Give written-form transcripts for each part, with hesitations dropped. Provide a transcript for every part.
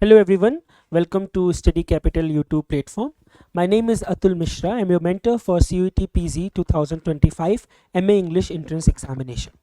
Hello everyone, welcome to Study Capital YouTube platform. My name is Atul Mishra. I'm your mentor for CUET PZ 2025 MA English Entrance Examination.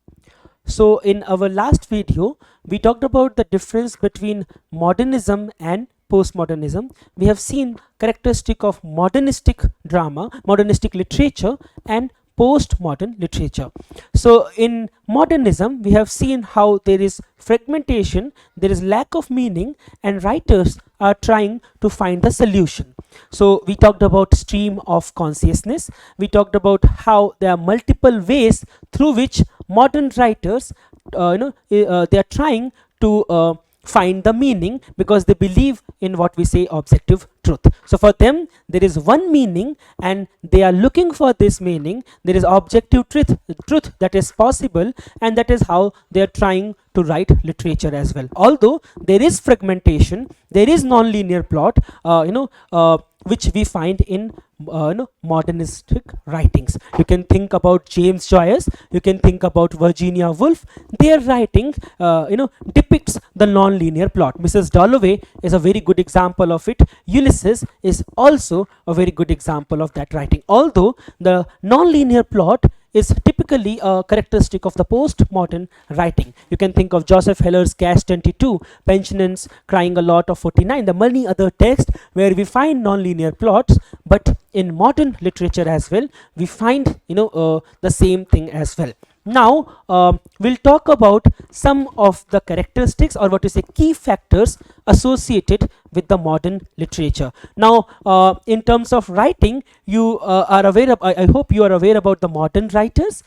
So in our last video, we talked about the difference between modernism and postmodernism. We have seen characteristic of modernistic drama, modernistic literature and postmodern literature. So in modernism, we have seen how there is fragmentation, there is lack of meaning, and writers are trying to find the solution. So we talked about stream of consciousness. We talked about how there are multiple ways through which modern writers, they are trying to find the meaning because they believe in what we say objective truth. So for them there is one meaning and they are looking for this meaning. There is objective truth that is possible, and that is how they are trying to write literature as well. Although there is fragmentation, there is non-linear plot, which we find in modernistic writings. You can think about James Joyce, you can think about Virginia Woolf. Their writing depicts the non-linear plot. Mrs. Dalloway is a very good example of it. Ulysses is also a very good example of that writing. Although the non-linear plot is typically a characteristic of the postmodern writing. You can think of Joseph Heller's Catch-22, Pensioners Crying a Lot of 49, the many other texts where we find non-linear plots, but in modern literature as well, we find the same thing as well. Now we'll talk about some of the characteristics, or what you say, key factors associated with the modern literature. Now in terms of writing, you are aware of, I hope you are aware about the modern writers.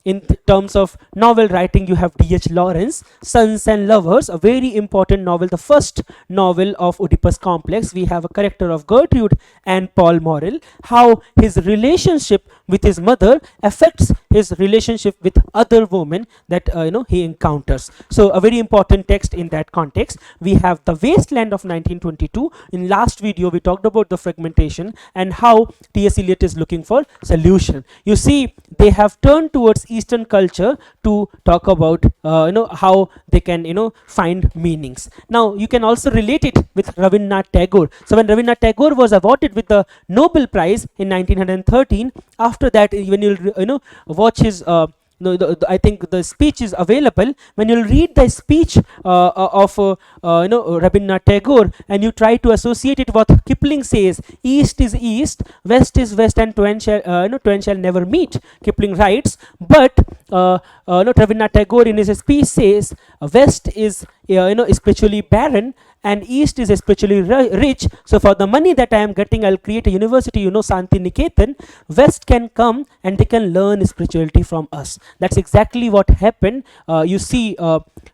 In terms of novel writing, you have D.H. Lawrence, Sons and Lovers, a very important novel, the first novel of Oedipus complex. We have a character of Gertrude and Paul Morrell, how his relationship with his mother affects his relationship with other women that he encounters. So a very important text in that context. We have The Wasteland of 1922. In last video we talked about the fragmentation and how T.S. Eliot is looking for solution. You see, they have turned towards Eastern culture to talk about how they can find meanings. Now you can also relate it with Rabindranath Tagore. So when Rabindranath Tagore was awarded with the Nobel Prize in 1913, after that, when you watch his I think the speech is available. When you'll read the speech of Rabindranath Tagore and you try to associate it with what Kipling says, East is East, West is West, and twain shall never meet, Kipling writes. But Rabindranath Tagore in his speech says West is spiritually barren and East is spiritually rich. So for the money that I am getting, I'll create a university, Santi Niketan. West can come and they can learn spirituality from us. That's exactly what happened. You see,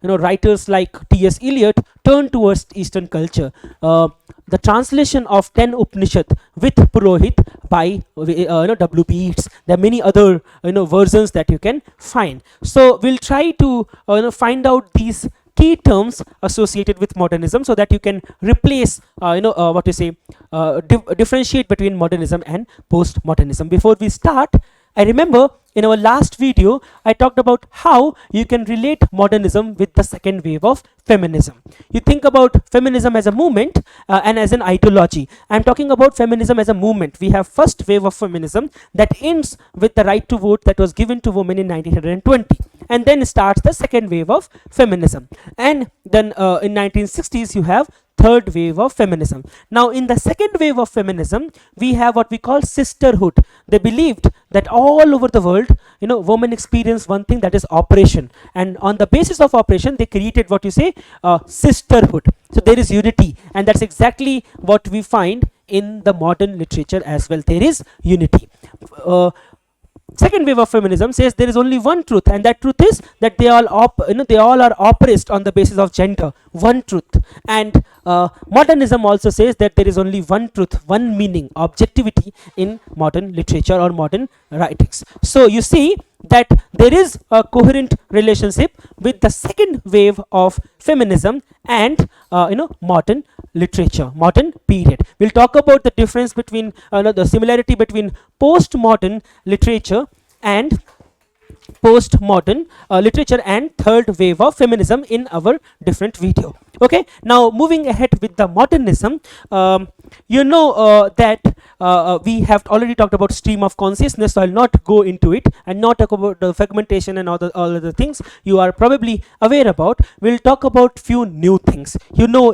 writers like T.S. Eliot turn towards Eastern culture. The translation of 10 Upanishad with Purohit by W.B. Yeats. There are many other versions that you can find. So we'll try to find out these key terms associated with modernism so that you can replace differentiate between modernism and postmodernism. Before we start, I remember in our last video I talked about how you can relate modernism with the second wave of feminism. You think about feminism as a movement and as an ideology. I'm talking about feminism as a movement. We have first wave of feminism that ends with the right to vote that was given to women in 1920, and then starts the second wave of feminism. And then in 1960s you have third wave of feminism. Now in the second wave of feminism, we have what we call sisterhood. They believed that all over the world, women experience one thing, that is oppression, and on the basis of oppression they created what you say sisterhood. So there is unity, and that's exactly what we find in the modern literature as well. There is unity. Second wave of feminism says there is only one truth, and that truth is that they all are oppressed on the basis of gender. One truth. And modernism also says that there is only one truth, one meaning, objectivity in modern literature or modern writings. So you see that there is a coherent relationship with the second wave of feminism and modern literature, modern period. We'll talk about the difference between the similarity between postmodern literature and postmodern literature and third wave of feminism in our different video. Okay, now moving ahead with the modernism, that we have already talked about stream of consciousness, so I'll not go into it and not talk about the fragmentation and all other things you are probably aware about. We'll talk about few new things.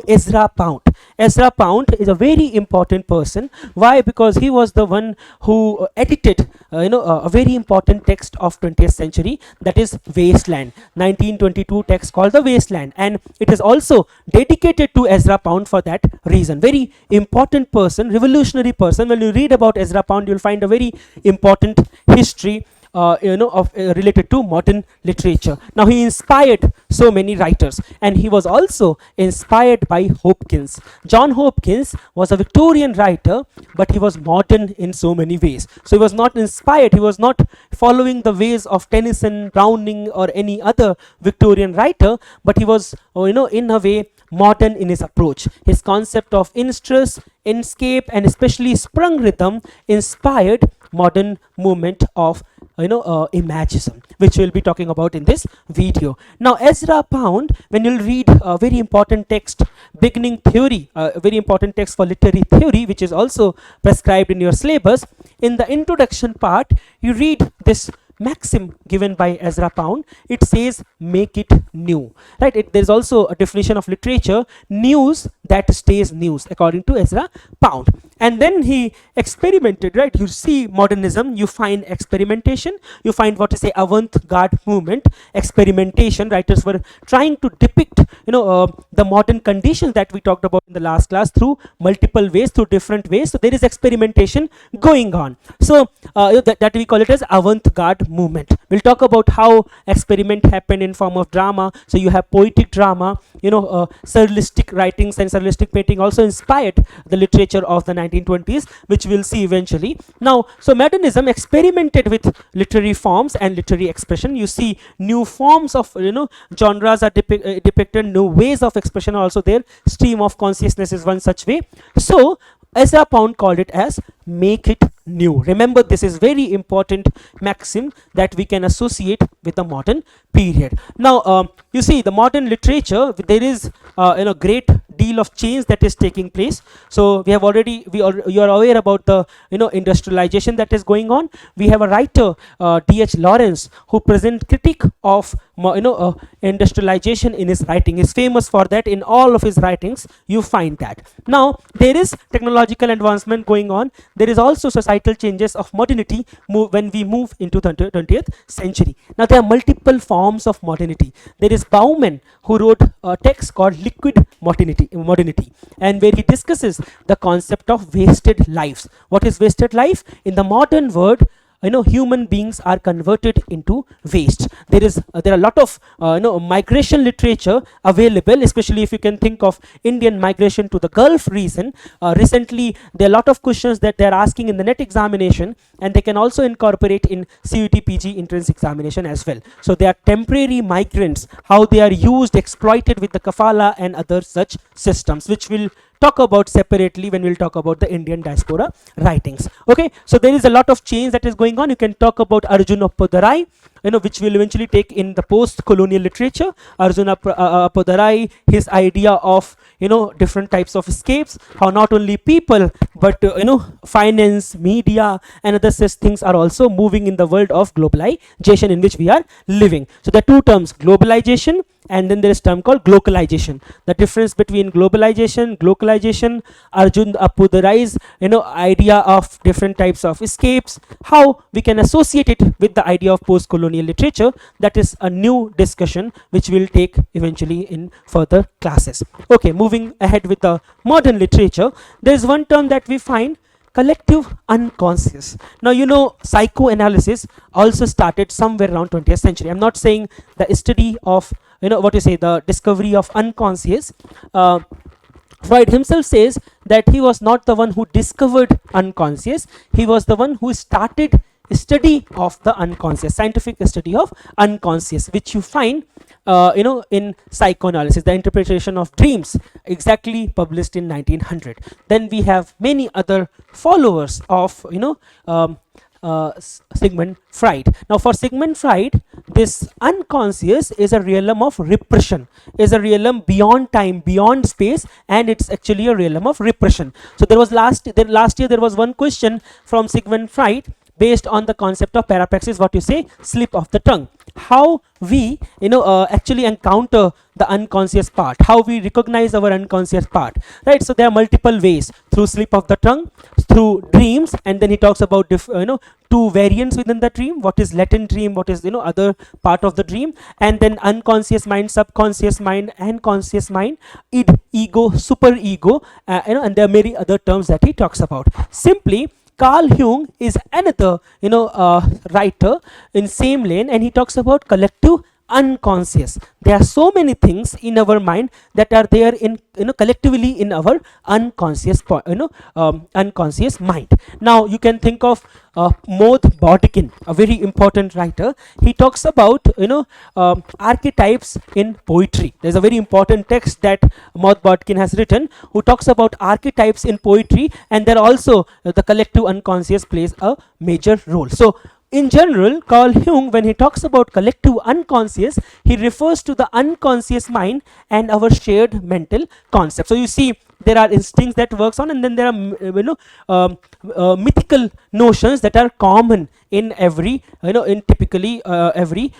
Ezra Pound. Ezra Pound is a very important person. Why? Because he was the one who edited a very important text of 20th century, that is Wasteland, 1922 text called the Wasteland, and it is also dedicated to Ezra Pound for that reason. Very important person, revolutionary person. When you read about Ezra Pound, you'll find a very important history related to modern literature. Now, he inspired so many writers, and he was also inspired by Hopkins. John Hopkins was a Victorian writer, but he was modern in so many ways. So he was not inspired, he was not following the ways of Tennyson, Browning, or any other Victorian writer, but he was, in a way, modern in his approach. His concept of in-stress, inscape, and especially sprung rhythm inspired modern movement of imagism, which we'll be talking about in this video. Now, Ezra Pound, when you'll read a very important text, beginning theory, a very important text for literary theory, which is also prescribed in your syllabus, in the introduction part, you read this maxim given by Ezra Pound. It says, make it new, right? There's also a definition of literature, news that stays news, according to Ezra Pound. And then he experimented, right? You see modernism, you find experimentation, you find what is a avant-garde movement, experimentation. Writers were trying to depict the modern conditions that we talked about in the last class through multiple ways, through different ways. So there is experimentation going on. So that we call it as avant-garde movement. We'll talk about how experiment happened in form of drama. So you have poetic drama, surrealistic writings and surrealistic painting also inspired the literature of the 1920s, which we'll see eventually. Now, so modernism experimented with literary forms and literary expression. You see new forms of genres are depicted, new ways of expression are also there. Stream of consciousness is one such way. So Ezra Pound called it as make it new. Remember, this is very important maxim that we can associate with the modern period. Now, you see, the modern literature, there is great deal of change that is taking place. So we have already, you are aware about the industrialization that is going on. We have a writer, D.H. Lawrence, who present critique of industrialization in his writing. Is famous for that. In all of his writings you find that. Now, there is technological advancement going on. There is also societal changes of modernity when we move into the 20th century. Now, there are multiple forms of modernity. There is Bauman, who wrote a text called Liquid Modernity, and where he discusses the concept of wasted lives. What is wasted life? In the modern world, human beings are converted into waste. There are a lot of migration literature available, especially if you can think of Indian migration to the Gulf region. Recently, there are a lot of questions that they are asking in the NET examination, and they can also incorporate in CUT PG entrance examination as well. So they are temporary migrants, how they are used, exploited with the kafala and other such systems, which will talk about separately when we'll talk about the Indian diaspora writings. Okay, so there is a lot of change that is going on. You can talk about Arjuna Podarai, which will eventually take in the post-colonial literature. Arjuna Podarai, his idea of different types of escapes, how not only people but finance, media, and other such things are also moving in the world of globalization in which we are living. So the two terms, globalization, and then there is term called glocalization. The difference between glocalization, Arjun Apudurai's idea of different types of escapes, how we can associate it with the idea of post-colonial literature, that is a new discussion which we'll take eventually in further classes. Okay, moving ahead with the modern literature, there is one term that we find, collective unconscious. Now, psychoanalysis also started somewhere around 20th century. I'm not saying the study of the discovery of unconscious. Freud himself says that he was not the one who discovered unconscious. He was the one who started study of the unconscious, scientific study of unconscious, which you find in psychoanalysis, the interpretation of dreams, exactly published in 1900. Then we have many other followers of Sigmund Freud. Now for Sigmund Freud, this unconscious is a realm of repression, is a realm beyond time, beyond space, and it's actually a realm of repression. So there was last year there was one question from Sigmund Freud based on the concept of parapraxis, what you say, slip of the tongue. How we actually encounter the unconscious part, how we recognize our unconscious part, right? So there are multiple ways: through slip of the tongue, through dreams, and then he talks about two variants within the dream: what is latent dream, what is other part of the dream, and then unconscious mind, subconscious mind, and conscious mind, id, ego, super ego, and there are many other terms that he talks about. Simply, Carl Jung is another writer in same lane, and he talks about collective unconscious. There are so many things in our mind that are there in collectively in our unconscious unconscious mind. Now you can think of Maud Bodkin, a very important writer. He talks about archetypes in poetry. There's a very important text that Maud Bodkin has written, who talks about archetypes in poetry, and there also the collective unconscious plays a major role. So in general, Carl Jung, when he talks about collective unconscious, he refers to the unconscious mind and our shared mental concept. So you see, there are instincts that works on, and then there are mythical notions that are common in every in typically every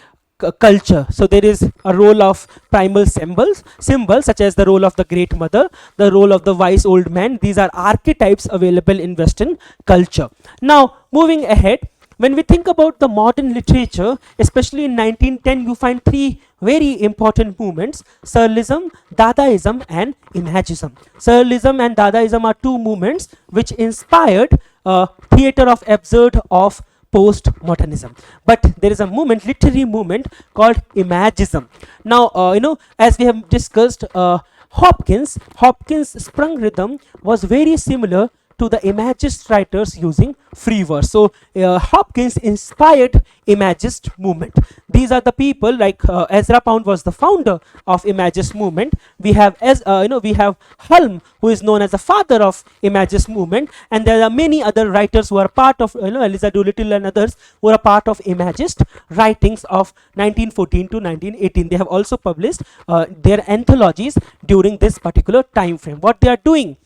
culture. So there is a role of primal symbols such as the role of the great mother, the role of the wise old man. These are archetypes available in Western culture. Now moving ahead, when we think about the modern literature, especially in 1910, you find three very important movements: Surrealism, Dadaism, and Imagism. Surrealism and Dadaism are two movements which inspired theatre of absurd of post-modernism. But there is a movement, literary movement, called Imagism. Now, as we have discussed, Hopkins' sprung rhythm was very similar to the Imagist writers using free verse. So Hopkins inspired Imagist movement. These are the people like Ezra Pound was the founder of Imagist movement. We have we have Hulme, who is known as the father of Imagist movement, and there are many other writers who are part of Eliza Doolittle and others who are part of Imagist writings of 1914 to 1918. They have also published their anthologies during this particular time frame. What they are doing,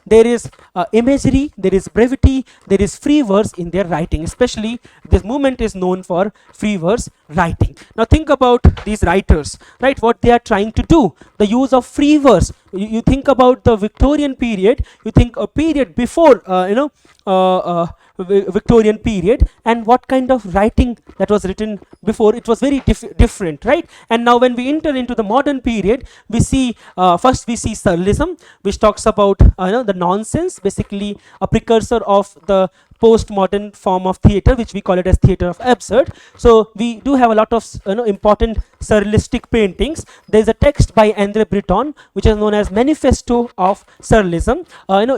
there is imagery, there is brevity, there is free verse in their writing. Especially this movement is known for free verse writing. Now think about these writers, right? What they are trying to do, the use of free verse. You think about the Victorian period, you think a period before Victorian period, and what kind of writing that was written before. It was very different, right? And now when we enter into the modern period, we see first we see Surrealism, which talks about the nonsense, basically a precursor of the postmodern form of theatre, which we call it as theatre of absurd. So we do have a lot of important surrealistic paintings. There is a text by André Breton which is known as Manifesto of Surrealism.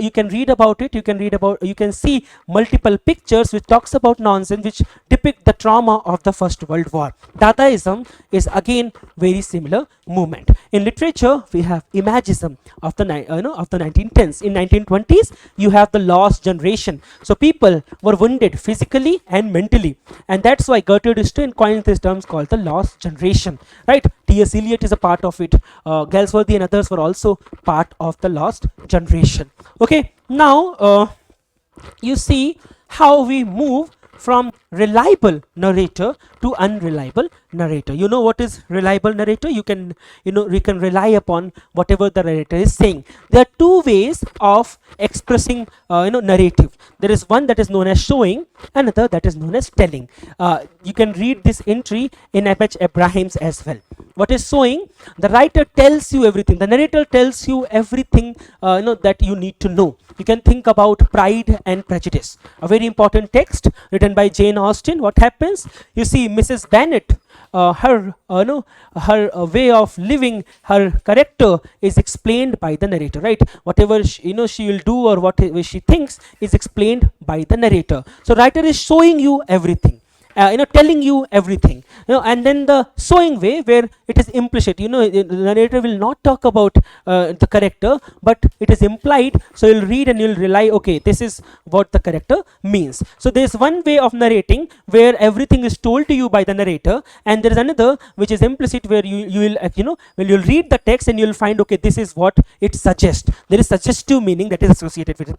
You can read about it. You can see multiple pictures which talks about nonsense, which depict the trauma of the First World War. Dadaism is again very similar movement. In literature, we have Imagism of the 1910s. In 1920s, you have the lost generation. So people were wounded physically and mentally, and that's why Gertrude Stein coined this term called the lost generation, right? T.S. Eliot is a part of it. Galsworthy and others were also part of the lost generation. Okay, now you see how we move from reliable narrator to unreliable narrator. You know what is reliable narrator? You can rely upon whatever the narrator is saying. There are two ways of expressing narrative. There is one that is known as showing, another that is known as telling. You can read this entry in H. Abrahams as well. What is showing? The writer tells you everything. The narrator tells you everything that you need to know. You can think about Pride and Prejudice, a very important text written by Jane Austen. What happens? You see Mrs. Bennet, her way of living, her character is explained by the narrator, right? Whatever she will do or whatever she thinks is explained by the narrator. So writer is showing you everything. telling you everything, and then the sewing way where it is implicit, the narrator will not talk about the character, but it is implied, so you'll read and you'll rely, okay, this is what the character means. So there's one way of narrating where everything is told to you by the narrator, and there is another which is implicit where you will when you'll read the text and you'll find, okay, this is what it suggests. There is suggestive meaning that is associated with it.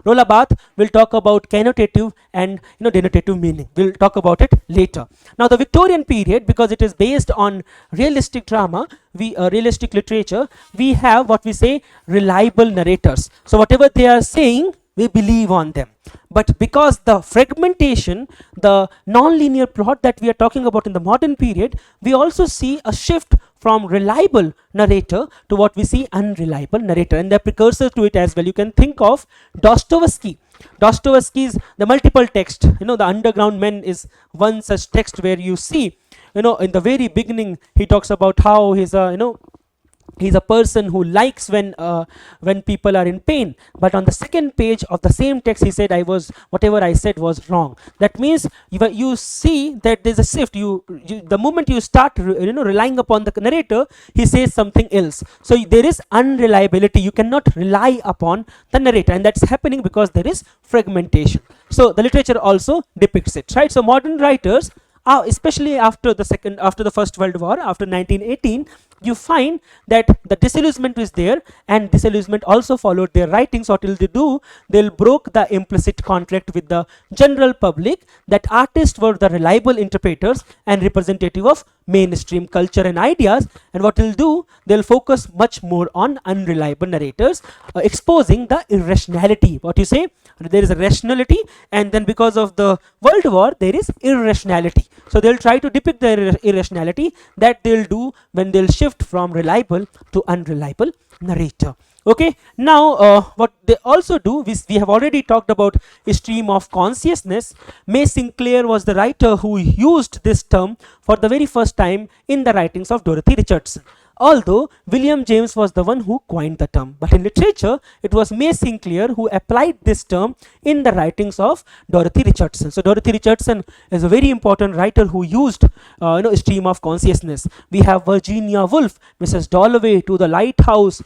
Rolla Barth will talk about connotative and denotative meaning. We'll talk about it later. Now the Victorian period, because it is based on realistic drama, realistic literature, we have what we say reliable narrators. So whatever they are saying, we believe on them. But because the fragmentation, the non-linear plot that we are talking about in the modern period, we also see a shift from reliable narrator to what we see unreliable narrator, and the precursor to it as well. You can think of Dostoevsky's The Multiple Text. The Underground Men is one such text where you see, in the very beginning, he talks about how he's a, he's a person who likes when people are in pain, but on the second page of the same text he said, whatever I said was wrong. That means you see that there's a shift. The moment you start relying upon the narrator, he says something else. So there is unreliability. You cannot rely upon the narrator, and that's happening because there is fragmentation. So the literature also depicts it, right? So modern writers, especially after the First World War, after 1918, you find that the disillusionment is there, and disillusionment also followed their writings. What will they do? They'll broke the implicit contract with the general public that artists were the reliable interpreters and representative of mainstream culture and ideas, and what they'll do, they'll focus much more on unreliable narrators, exposing the irrationality. What you say? There is a rationality, and then because of the World War there is irrationality. So they'll try to depict the irrationality that they'll do when they'll shift from reliable to unreliable narrator. Okay, now what they also do, we have already talked about a stream of consciousness. May Sinclair was the writer who used this term for the very first time in the writings of Dorothy Richardson, although William James was the one who coined the term. But in literature, it was May Sinclair who applied this term in the writings of Dorothy Richardson. So Dorothy Richardson is a very important writer who used a stream of consciousness. We have Virginia Woolf, Mrs. Dalloway, To the Lighthouse,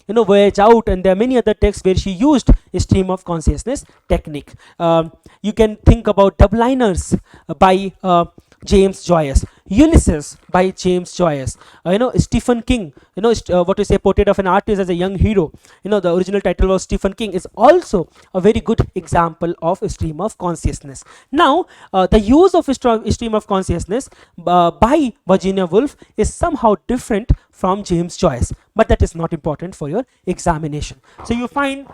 Voyage Out, and there are many other texts where she used a stream of consciousness technique. You can think about Dubliners by James Joyce, Ulysses by James Joyce, Stephen King, what we say, Portrait of an Artist as a Young Hero, the original title was Stephen King, is also a very good example of a stream of consciousness. Now the use of a stream of consciousness by Virginia Woolf is somehow different from James Joyce, but that is not important for your examination. So you find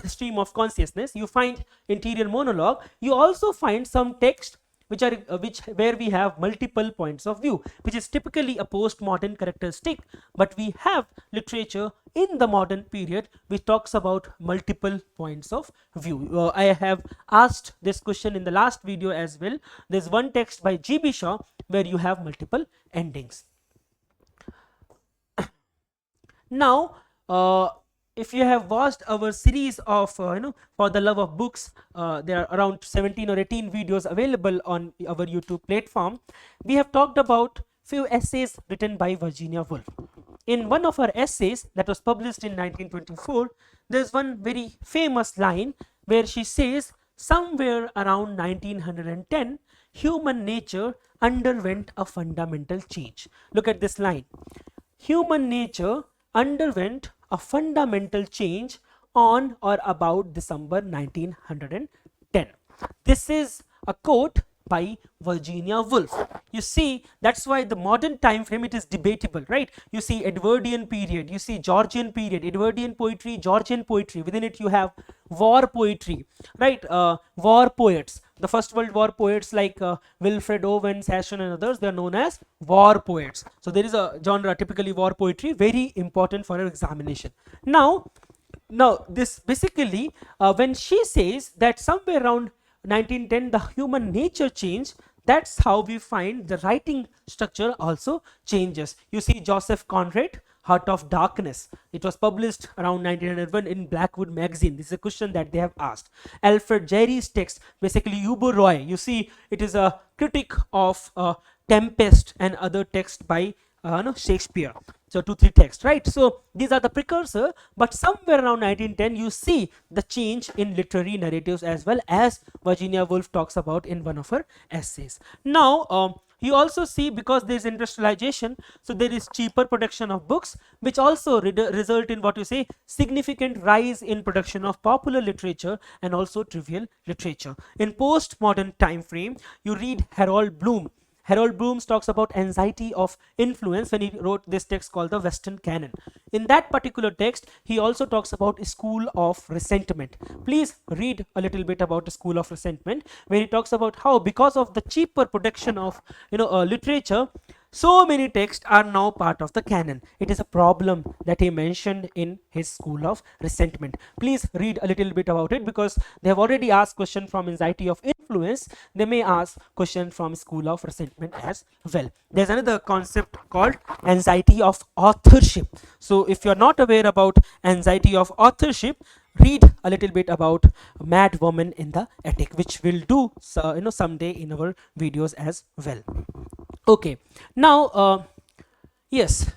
stream of consciousness, you find interior monologue, you also find some text which are where we have multiple points of view, which is typically a postmodern characteristic, but we have literature in the modern period which talks about multiple points of view. I have asked this question in the last video as well. There's one text by G.B. Shaw where you have multiple endings. Now if you have watched our series of For the Love of Books, there are around 17 or 18 videos available on our YouTube platform. We have talked about few essays written by Virginia Woolf. In one of her essays that was published in 1924, there's one very famous line where she says, somewhere around 1910, human nature underwent a fundamental change. Look at this line. Human nature underwent a fundamental change on or about December 1910. This is a quote by Virginia Woolf. You see, that's why the modern time frame, it is debatable, right? You see Edwardian period, you see Georgian period, Edwardian poetry, Georgian poetry. Within it you have war poetry, right? War poets. The First World War poets like Wilfred Owen, Sasson and others, they are known as war poets. So there is a genre, typically war poetry, very important for your examination. Now this basically when she says that somewhere around 1910 the human nature changed, that's how we find the writing structure also changes. You see Joseph Conrad, Heart of Darkness. It was published around 1901 in Blackwood magazine. This is a question that they have asked. Alfred Jerry's text, basically Yubo Roy. You see, it is a critic of Tempest and other texts by no, Shakespeare. So 2 3 texts, right? So these are the precursor, but somewhere around 1910 you see the change in literary narratives, as well as Virginia Woolf talks about in one of her essays. Now you also see, because there is industrialization, so there is cheaper production of books, which also result in what you say significant rise in production of popular literature and also trivial literature. In postmodern time frame, you read Harold Bloom. Harold Bloom talks about anxiety of influence when he wrote this text called the Western Canon. In that particular text, he also talks about a school of resentment. Please read a little bit about the school of resentment, where he talks about how, because of the cheaper production of literature, so many texts are now part of the canon. It is a problem that he mentioned in his school of resentment. Please read a little bit about it, because they have already asked question from anxiety of influence. They may ask question from school of resentment as well. There's another concept called anxiety of authorship. So if you're not aware about anxiety of authorship, read a little bit about Mad Woman in the Attic, which we'll do someday in our videos as well. Okay, now yes,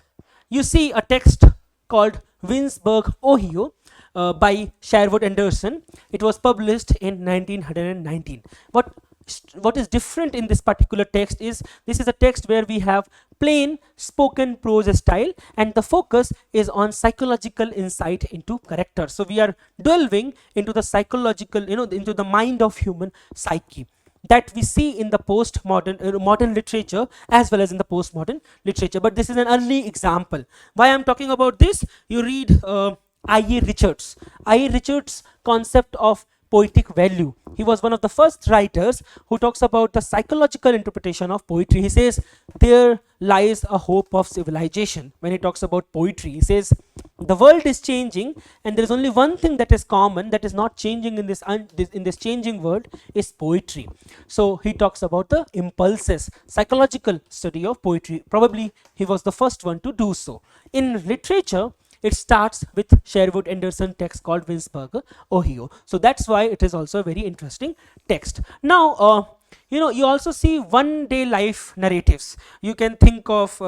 you see a text called Winsburg, Ohio, by Sherwood Anderson. It was published in 1919. What is different in this particular text is, this is a text where we have plain spoken prose style, and the focus is on psychological insight into character. So we are delving into the psychological, into the mind of human psyche, that we see in the postmodern modern literature as well as in the postmodern literature. But this is an early example. Why I'm talking about this? You read I.A. Richards. I.A. Richards' concept of poetic value. He was one of the first writers who talks about the psychological interpretation of poetry. He says there lies a hope of civilization. When he talks about poetry, he says the world is changing, and there is only one thing that is common, that is not changing in this changing world, is poetry. So he talks about the impulses, psychological study of poetry. Probably he was the first one to do so. In literature, it starts with Sherwood Anderson text called Winsburg, Ohio. So that's why it is also a very interesting text. Now you also see one day life narratives. You can think of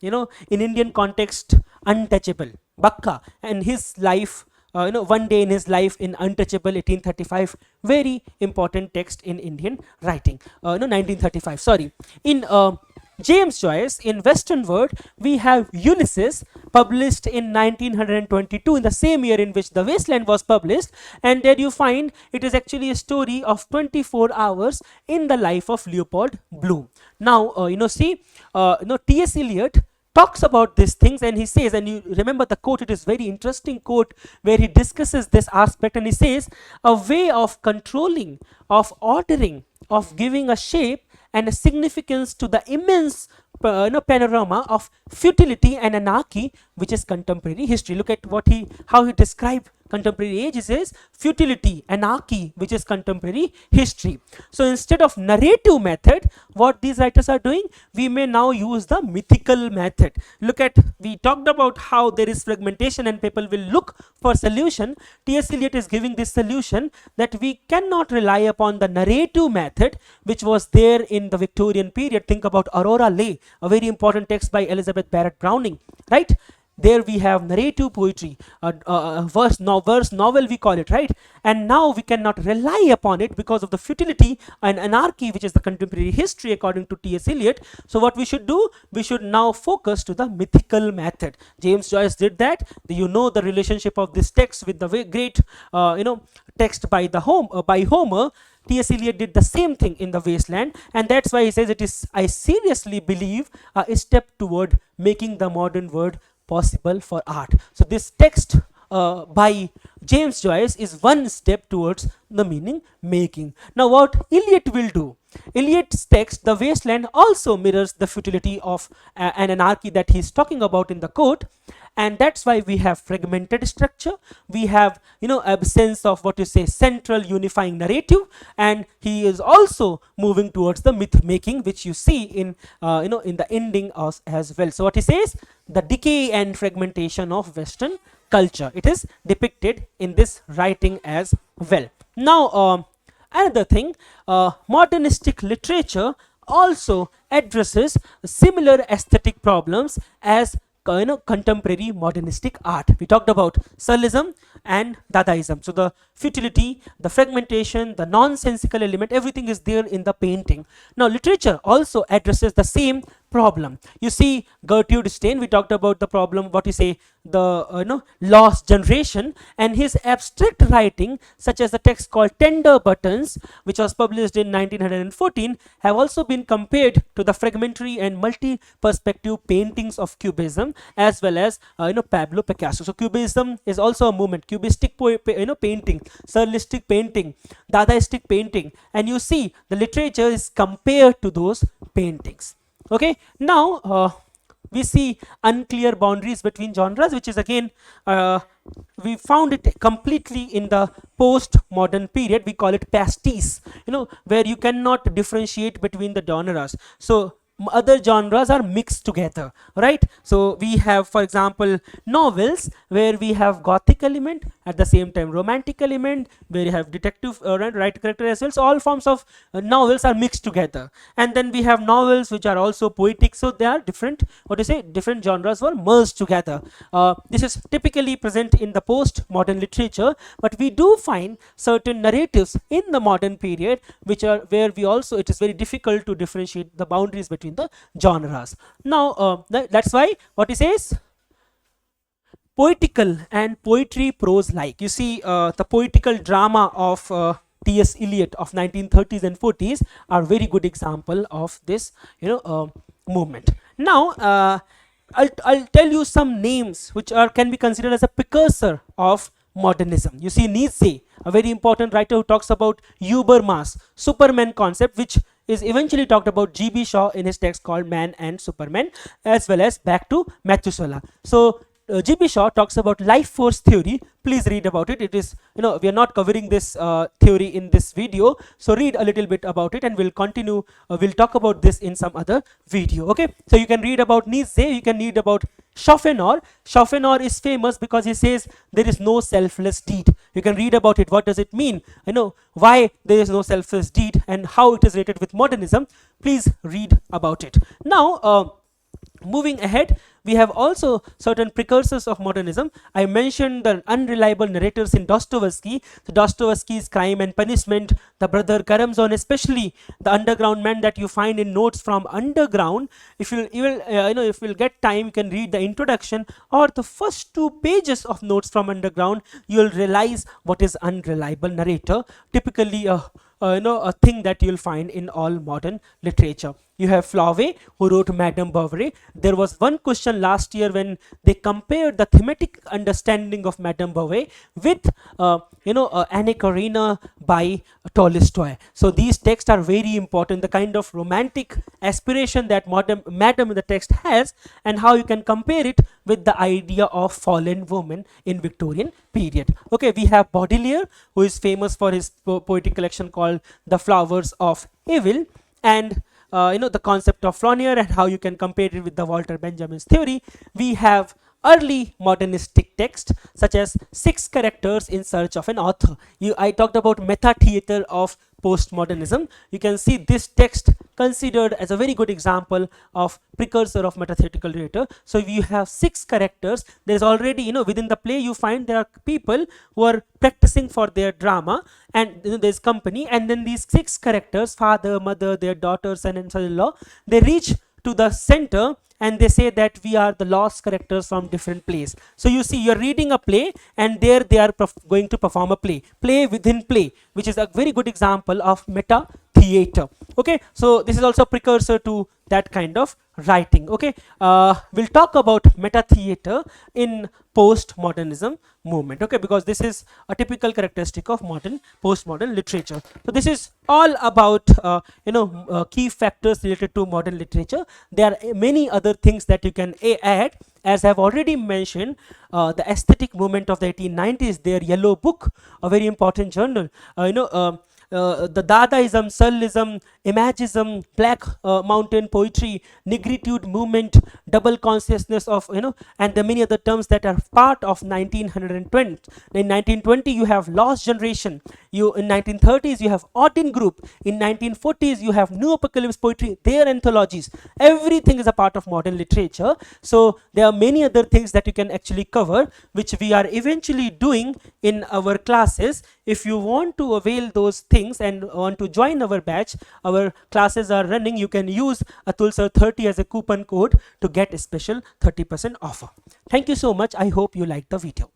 in Indian context, Untouchable, Bakka, and his life, one day in his life in Untouchable, 1835, very important text in Indian writing. 1935, sorry. In James Joyce, in Western World, we have Ulysses, published in 1922, in the same year in which The Wasteland was published. And there you find it is actually a story of 24 hours in the life of Leopold Bloom. Now, T.S. Eliot talks about these things, and he says, and you remember the quote, it is very interesting quote where he discusses this aspect, and he says, a way of controlling, of ordering, of giving a shape and a significance to the immense panorama of futility and anarchy which is contemporary history. Look at how he described contemporary age. He says futility, anarchy, which is contemporary history. So instead of narrative method, what these writers are doing, we may now use the mythical method. Look at, we talked about how there is fragmentation and people will look for solution. T.S. Eliot is giving this solution, that we cannot rely upon the narrative method which was there in the Victorian period. Think about Aurora Leigh, a very important text by Elizabeth Barrett Browning, right? There we have narrative poetry, verse novel we call it, right? And now we cannot rely upon it because of the futility and anarchy which is the contemporary history according to T.S. Eliot. So what we should do, we should now focus to the mythical method. James Joyce did that. You know the relationship of this text with the great text by Homer. T.S. Eliot did the same thing in The Wasteland, and that's why he says it is, I seriously believe, a step toward making the modern world possible for art. So this text by James Joyce is one step towards the meaning making. Now what Eliot will do, Eliot's text, The Wasteland, also mirrors the futility of an anarchy that he's talking about in the quote, and that's why we have fragmented structure, we have absence of what you say central unifying narrative, and he is also moving towards the myth making, which you see in in the ending as well. So what he says, the decay and fragmentation of Western culture, it is depicted in this writing as well. Now another thing, modernistic literature also addresses similar aesthetic problems as contemporary modernistic art. We talked about surrealism and Dadaism. So the futility, the fragmentation, the nonsensical element, everything is there in the painting. Now literature also addresses the same problem. You see Gertrude Stein, we talked about the problem, what you say, the lost generation, and his abstract writing such as the text called Tender Buttons, which was published in 1914, have also been compared to the fragmentary and multi-perspective paintings of Cubism as well as Pablo Picasso. So Cubism is also a movement, cubistic painting, surrealistic painting, Dadaistic painting, and you see the literature is compared to those paintings. Okay, now we see unclear boundaries between genres, which is again we found it completely in the post-modern period. We call it pastiche, where you cannot differentiate between the genres. So other genres are mixed together, right? So we have, for example, novels where we have gothic element, at the same time romantic element, where you have detective right character as well. So all forms of novels are mixed together, and then we have novels which are also poetic. So they are different, what you say, different genres were merged together. This is typically present in the post-modern literature, but we do find certain narratives in the modern period which are where we also, it is very difficult to differentiate the boundaries between the genres. Now that's why what he says, poetical and poetry prose like. You see the poetical drama of T.S. Eliot of 1930s and 40s are very good example of this movement. Now I'll tell you some names which are can be considered as a precursor of modernism. You see Nietzsche, a very important writer who talks about Übermaß, Superman concept, which is eventually talked about G.B. Shaw in his text called Man and Superman, as well as Back to Methuselah. So G.B. Shaw talks about life force theory. Please read about it. It is, we are not covering this theory in this video, so read a little bit about it, and we'll continue. We'll talk about this in some other video. Okay, so you can read about Nietzsche. You can read about Schopenhauer. Schopenhauer is famous because he says there is no selfless deed. You can read about it. What does it mean? Why there is no selfless deed and how it is related with modernism. Please read about it. Now moving ahead, we have also certain precursors of modernism. I mentioned the unreliable narrators in Dostoevsky. So Dostoevsky's Crime and Punishment, the brother Karamzin, especially the underground man that you find in Notes from Underground. If if you'll get time, you can read the introduction or the first 2 pages of Notes from Underground. You'll realize what is unreliable narrator. Typically a thing that you'll find in all modern literature. You have Flaubert, who wrote Madame Bovary. There was one question last year when they compared the thematic understanding of Madame Bovary with Anna Karenina by Tolstoy. So these texts are very important, the kind of romantic aspiration that Madame in the text has, and how you can compare it with the idea of fallen woman in Victorian period. Okay, we have Baudelaire, who is famous for his poetic collection called The Flowers of Evil, and the concept of Flanier and how you can compare it with the Walter Benjamin's theory. We have early modernistic text such as 6 characters in search of an author. I talked about meta theater of postmodernism. You can see this text considered as a very good example of precursor of metatheatrical theater. So if you have 6 characters, there is already, within the play you find there are people who are practicing for their drama, and there is company, and then these 6 characters, father, mother, their daughter, son and son-in-law, they reach to the center and they say that we are the lost characters from different plays. So you see, you're reading a play and there they are going to perform a play within play, which is a very good example of meta theater. Okay, so this is also precursor to that kind of writing. Okay, we'll talk about meta theater in postmodernism movement. Okay, because this is a typical characteristic of postmodern literature. So this is all about key factors related to modern literature. There are many other things that you can add as I've already mentioned, the aesthetic movement of the 1890s, their yellow book, a very important journal, the Dadaism, Surrealism, Imagism, Black Mountain poetry, Negritude movement, double consciousness of, and the many other terms that are part of 1920. In 1920, you have Lost Generation. You in 1930s, you have Autin Group. In 1940s, you have New Apocalypse poetry. Their anthologies. Everything is a part of modern literature. So there are many other things that you can actually cover, which we are eventually doing in our classes. If you want to avail those things and want to join our batch, our classes are running. You can use Atul Sir 30 as a coupon code to get a special 30% offer. Thank you so much. I hope you liked the video.